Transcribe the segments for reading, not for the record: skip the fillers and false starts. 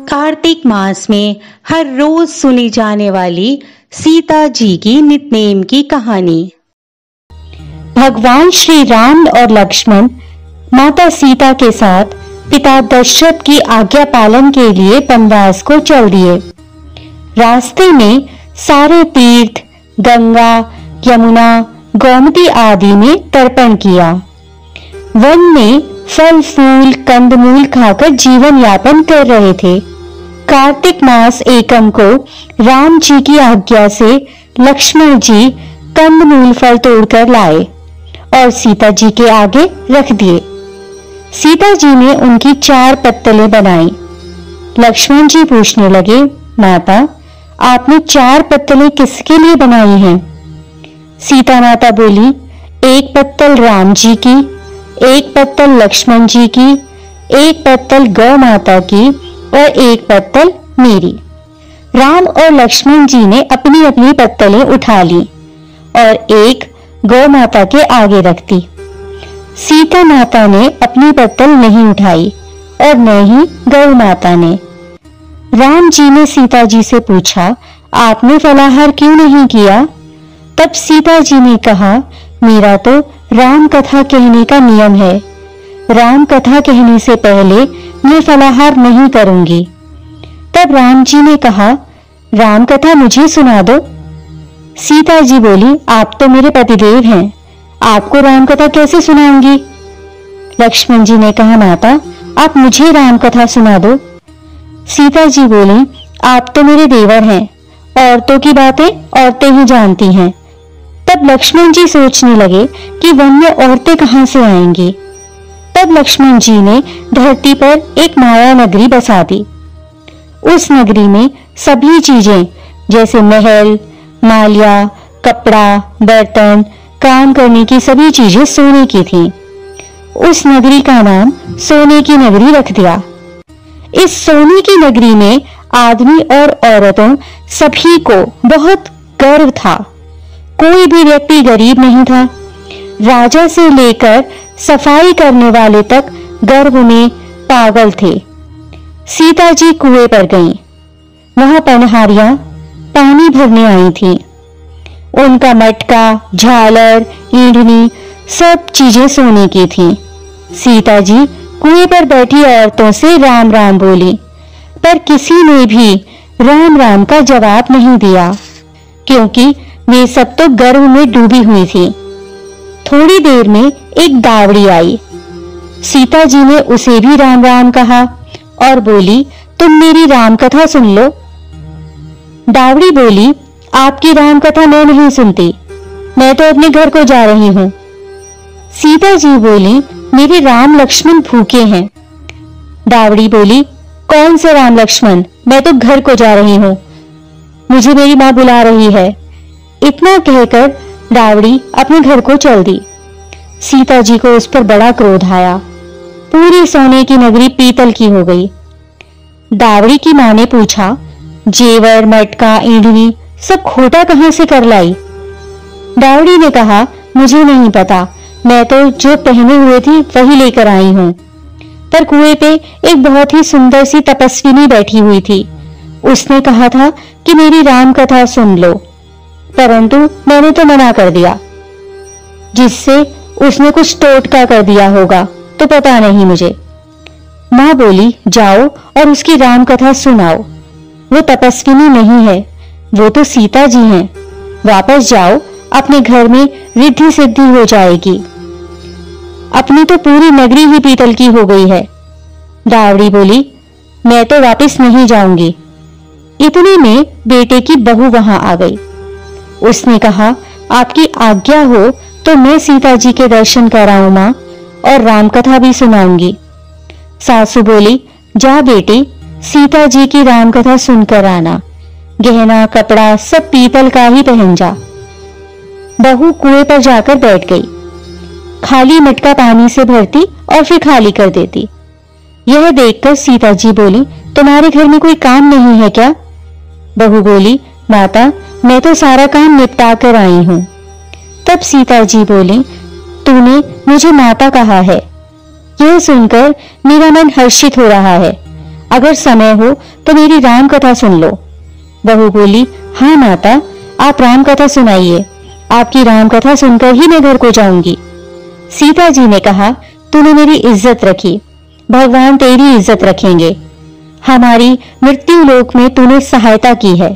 कार्तिक मास में हर रोज सुनी जाने वाली सीता जी की नित्नेम की कहानी। भगवान श्री राम और लक्ष्मण माता सीता के साथ पिता दशरथ की आज्ञा पालन के लिए वनवास को चल दिए। रास्ते में सारे तीर्थ गंगा, यमुना, गोमती आदि में तर्पण किया। वन में फल फूल कंदमूल खाकर जीवन यापन कर रहे थे। कार्तिक मास एकम को राम जी की आज्ञा से लक्ष्मण जी कंदमूल फल तोड़कर लाए और सीता जी के आगे रख दिए। सीता जी ने उनकी 4 पत्तलें बनाई। लक्ष्मण जी पूछने लगे, माता आपने 4 पत्तलें किसके लिए बनाई हैं? सीता माता बोली, एक पत्तल राम जी की, एक पत्तल लक्ष्मण जी की, एक पत्तल गौ माता की और एक पत्तल मेरी। राम और लक्ष्मण जी ने अपनी अपनी पत्तलें उठा ली और एक गौ माता के आगे रख दी। सीता माता ने अपनी पत्तल नहीं उठाई और न ही गौ माता ने। राम जी ने सीता जी से पूछा, आपने फलाहार क्यों नहीं किया? तब सीता जी ने कहा, मेरा तो राम कथा कहने का नियम है। राम कथा कहने से पहले मैं फलाहार नहीं करूंगी। तब राम जी ने कहा, राम कथा मुझे सुना दो। सीता जी बोली, आप तो मेरे पतिदेव हैं, आपको राम कथा कैसे सुनाऊंगी? लक्ष्मण जी ने कहा, माता आप मुझे राम कथा सुना दो। सीता जी बोली, आप तो मेरे देवर हैं, औरतों की बातें औरतें ही जानती हैं। तब लक्ष्मण जी सोचने लगे कि वन में औरतें कहां से आएंगी। तब लक्ष्मण जी ने धरती पर एक माया नगरी बसा दी। उस नगरी में सभी चीजें जैसे महल, माल्या, कपड़ा, बर्तन, काम करने की सभी चीजें सोने की थीं। उस नगरी का नाम सोने की नगरी रख दिया। इस सोने की नगरी में आदमी और औरतों सभी को बहुत गर्व था। कोई भी व्यक्ति गरीब नहीं था। राजा से लेकर सफाई करने वाले तक गर्व में पागल थे। सीता जी कुएं पर गईं। वहां पनहारियां पानी भरने आई थीं। उनका मटका, झालर, ईंधनी सब चीजें सोने की थीं। सीता जी कुएं पर बैठी औरतों से राम राम बोली, पर किसी ने भी राम राम का जवाब नहीं दिया, क्योंकि वे सब तो गर्व में डूबी हुई थी। थोड़ी देर में एक दावड़ी आई। सीता जी ने उसे भी राम राम कहा और बोली, तुम मेरी राम कथा सुन लो। दावड़ी बोली, आपकी राम कथा मैं नहीं सुनती, मैं तो अपने घर को जा रही हूँ। सीता जी बोली, मेरे राम लक्ष्मण भूखे हैं। दावड़ी बोली, कौन से राम लक्ष्मण, मैं तो घर को जा रही हूँ, मुझे मेरी माँ बुला रही है। इतना कहकर दावड़ी अपने घर को चल दी। सीता जी को उस पर बड़ा क्रोध आया। पूरी सोने की नगरी पीतल की हो गई। दावड़ी की माँ ने पूछा, जेवर, मटका, ईंधनी सब खोटा कहां से कर लाई? दावड़ी ने कहा, मुझे नहीं पता, मैं तो जो पहने हुए थी वही लेकर आई हूँ। पर कुएं पे एक बहुत ही सुंदर सी तपस्विनी बैठी हुई थी। उसने कहा था कि मेरी राम कथा सुन लो, परंतु मैंने तो मना कर दिया। जिससे उसने कुछ टोटका कर दिया होगा तो पता नहीं मुझे। माँ बोली, जाओ और उसकी राम कथा सुनाओ। वो तपस्विनी नहीं है, वो तो सीता जी हैं। वापस जाओ, अपने घर में रिद्धि सिद्धि हो जाएगी। अपनी तो पूरी नगरी ही पीतल की हो गई है। दावड़ी बोली, मैं तो वापस नहीं जाऊंगी। इतने में बेटे की बहू वहां आ गई। उसने कहा, आपकी आज्ञा हो तो मैं सीता जी के दर्शन कराऊं मां, और राम कथा भी सुनाऊंगी। सासू बोली, जा बेटी, सीता जी की राम कथा सुनकर आना। गहना कपड़ा सब पीतल का ही पहन जा। बहू कुएं पर जाकर बैठ गई। खाली मटका पानी से भरती और फिर खाली कर देती। यह देखकर सीता जी बोली, तुम्हारे घर में कोई काम नहीं है क्या? बहू बोली, माता मैं तो सारा काम निपटा कर आई हूँ। तब सीता जी बोली, तूने मुझे माता कहा है, यह सुनकर मेरा मन हर्षित हो रहा है। अगर समय हो तो मेरी राम कथा सुन लो। बहू बोली, हाँ माता, आप राम कथा सुनाइए, आपकी राम कथा सुनकर ही मैं घर को जाऊंगी। सीता जी ने कहा, तूने मेरी इज्जत रखी, भगवान तेरी इज्जत रखेंगे। हमारी मृत्यु लोक में तूने सहायता की है,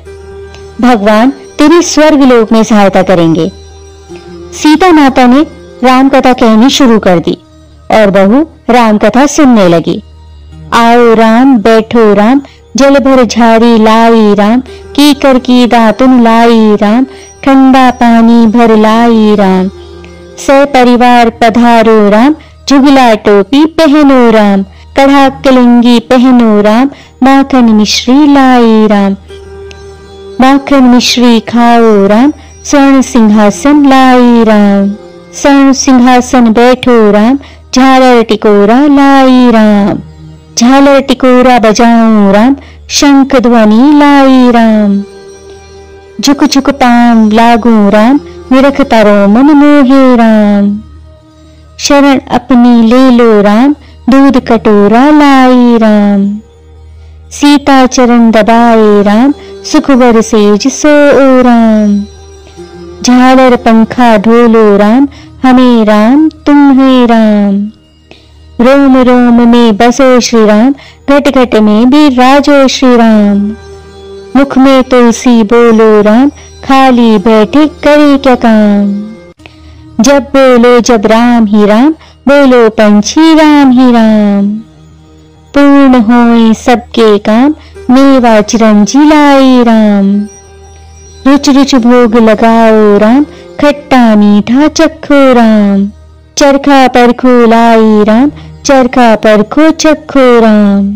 भगवान तेरी स्वर्ग लोक में सहायता करेंगे। सीता माता ने राम कथा कहनी शुरू कर दी और बहू राम कथा सुनने लगी। आओ राम, बैठो राम, जल भर झारी लाई राम, कीकर की दातुन लाई राम, ठंडा पानी भर लाई राम, सपरिवार पधारो राम, जुगला टोपी पहनो राम, कढ़ा कलिंगी पहनो राम, माखन मिश्री लाई राम, माखन मिश्री खाओ राम, स्वर्ण सिंहासन लाई राम, स्वर्ण सिंहासन बैठो राम, झालर टिकोरा लाई राम, झालर टिकोरा बजाऊं राम, शंख ध्वनि लाई राम, झुक झुक पांव लागू राम, निरख तारो मन मोहे राम, शरण अपनी ले लो राम, दूध कटोरा लाई राम, सीता चरण दबाए राम, सुखवर सेज सोओ राम, झालर पंखा ढोलो राम, हमें राम तुम्हें राम, रोम रोम में बसो श्री राम, घट घट में भी राजो श्री राम, मुख में तुलसी बोलो राम, खाली बैठे करे क्या काम, जब बोलो जब राम ही राम, बोलो पंछी राम ही राम, पूर्ण होए सबके काम, मेवा चिरंजी लाई राम, रुच रुच भोग लगाओ राम, खट्टा मीठा चखो राम, चरखा परखो लाई राम, चरखा परखो चखो राम,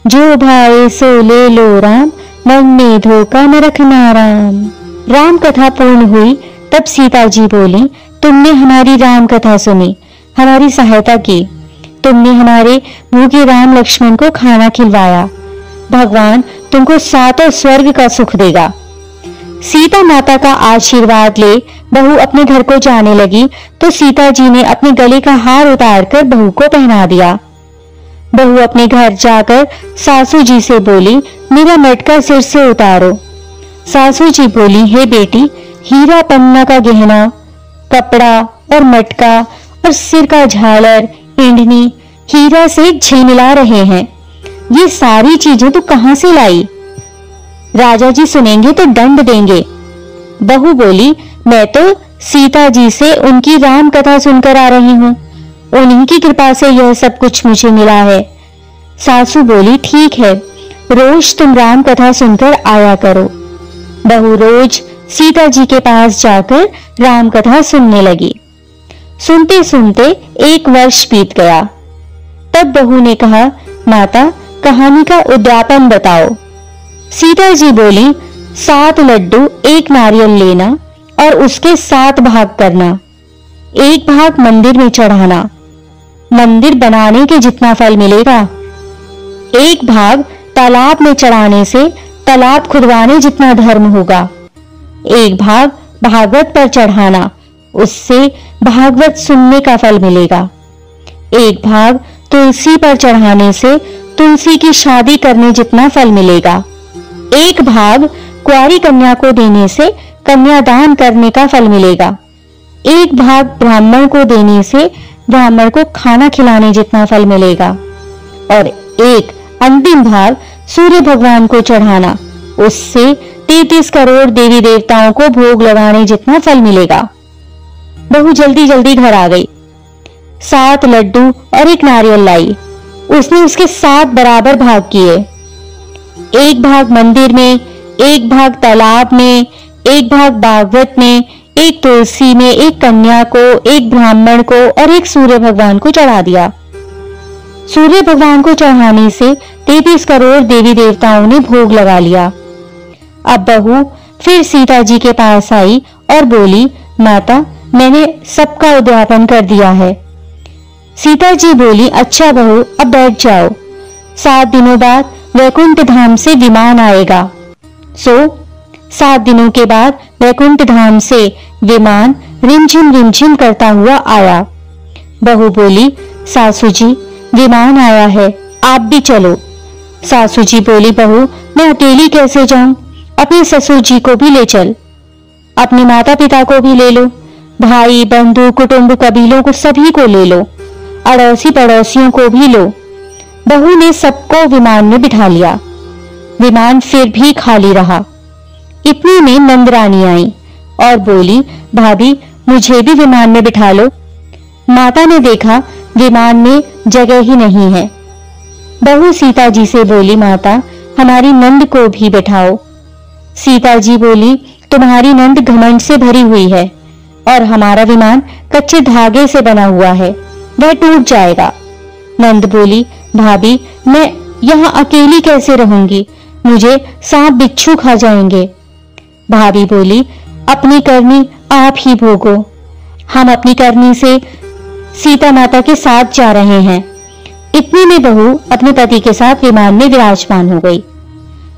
जो भाए सो ले लो राम, मन में धोखा न रखना राम। राम कथा पूर्ण हुई तब सीता जी बोली, तुमने हमारी राम कथा सुनी, हमारी सहायता की, तुमने हमारे भूखे राम लक्ष्मण को खाना खिलवाया, भगवान तुमको सातों स्वर्ग का सुख देगा। सीता माता का आशीर्वाद ले बहू अपने घर को जाने लगी तो सीता जी ने अपने गले का हार उतारकर बहू को पहना दिया। बहू अपने घर जाकर सासू जी से बोली, मेरा मटका सिर से उतारो। सासू जी बोली, हे बेटी, हीरा पन्ना का गहना, कपड़ा और मटका और सिर का झालर, पिंडनी हीरा से झिलमिला रहे हैं, ये सारी चीजें तू कहां से लाई? राजा जी सुनेंगे तो दंड देंगे। बहू बोली, मैं तो सीता जी से उनकी राम कथा सुनकर आ रही हूँ, उन्हीं की कृपा से यह सब कुछ मुझे मिला है। सासू बोली, ठीक है, रोज तुम राम कथा सुनकर आया करो। बहू रोज सीता जी के पास जाकर राम कथा सुनने लगी। सुनते सुनते 1 वर्ष बीत गया। तब बहू ने कहा, माता कहानी का उद्यापन बताओ। सीता जी बोली, 7 लड्डू 1 नारियल लेना और उसके 7 भाग करना, 1 भाग मंदिर में चढ़ाना, मंदिर बनाने के जितना फल मिलेगा, 1 भाग तालाब में चढ़ाने से तालाब खुदवाने जितना धर्म होगा, 1 भाग भागवत पर चढ़ाना, उससे भागवत सुनने का फल मिलेगा, 1 भाग तुलसी पर चढ़ाने से तुलसी की शादी करने जितना फल मिलेगा, 1 भाग कुंवारी कन्या को देने से कन्यादान करने का फल मिलेगा, 1 भाग ब्राह्मण को देने से ब्राह्मण को खाना खिलाने जितना फल मिलेगा और 1 अंतिम भाग सूर्य भगवान को चढ़ाना, उससे 33 करोड़ देवी देवताओं को भोग लगाने जितना फल मिलेगा। बहू जल्दी जल्दी घर आ गई। 7 लड्डू और 1 नारियल लाई। उसने उसके 7 बराबर भाग किए, 1 भाग मंदिर में, 1 भाग तालाब में, 1 भाग भागवत में, 1 तुलसी में, 1 कन्या को, 1 ब्राह्मण को और 1 सूर्य भगवान को चढ़ा दिया। सूर्य भगवान को चढ़ाने से 33 करोड़ देवी देवताओं ने भोग लगा लिया। अब बहू फिर सीता जी के पास आई और बोली, माता मैंने सबका उद्यापन कर दिया है। सीता जी बोली, अच्छा बहू अब बैठ जाओ, 7 दिनों बाद वैकुंठ धाम से विमान आएगा। 7 दिनों के बाद वैकुंठ धाम से विमान रिमझिम करता हुआ आया। बहू बोली, सासू जी विमान आया है, आप भी चलो। सासू जी बोली, बहू मैं अकेली कैसे जाऊं? अपने ससुर जी को भी ले चल, अपने माता पिता को भी ले लो, भाई बंधु कुटुंब कबीलों को सभी को ले लो, अड़ोसी पड़ोसियों को भी लो। बहू ने सबको विमान में बिठा लिया। विमान फिर भी खाली रहा। इतने में नंदरानी आई और बोली, भाभी मुझे भी विमान में बिठा लो। माता ने देखा विमान में जगह ही नहीं है। बहू सीता जी से बोली, माता हमारी नंद को भी बैठाओ। सीता जी बोली, तुम्हारी नंद घमंड से भरी हुई है और हमारा विमान कच्चे धागे से बना हुआ है, वह टूट जाएगा। नंद बोली, भाभी मैं यहाँ अकेली कैसे रहूंगी? मुझे सांप बिच्छू खा जाएंगे। भाभी बोली, अपनी करनी आप ही भोगो। हम अपनी करनी से सीता माता के साथ जा रहे हैं। इतने में बहू अपने पति के साथ विमान में विराजमान हो गई।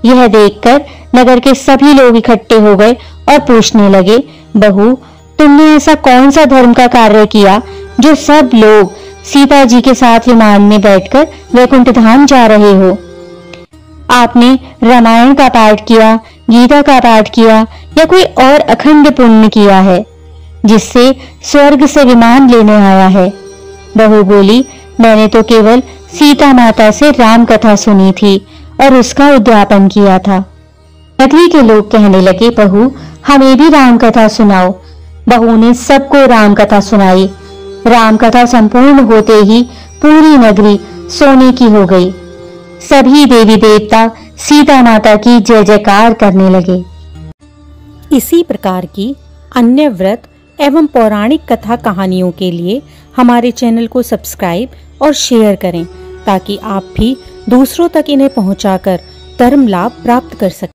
यह देखकर नगर के सभी लोग इकट्ठे हो गए और पूछने लगे, बहू तुमने ऐसा कौन सा धर्म का कार्य किया जो सब लोग सीता जी के साथ विमान में बैठकर वैकुंठ धाम जा रहे हो? आपने रामायण का पाठ किया, गीता का पाठ किया या कोई और अखंड पुण्य किया है जिससे स्वर्ग से विमान लेने आया है? बहू बोली, मैंने तो केवल सीता माता से राम कथा सुनी थी और उसका उद्यापन किया था। नगरी के लोग कहने लगे, बहू हमें भी राम कथा सुनाओ। बहू ने सबको राम कथा सुनाई। राम कथा संपूर्ण होते ही पूरी नगरी सोने की हो गई। सभी देवी देवता सीता माता की जय जयकार करने लगे। इसी प्रकार की अन्य व्रत एवं पौराणिक कथा कहानियों के लिए हमारे चैनल को सब्सक्राइब और शेयर करें ताकि आप भी दूसरों तक इन्हें पहुंचाकर धर्म लाभ प्राप्त कर सकें।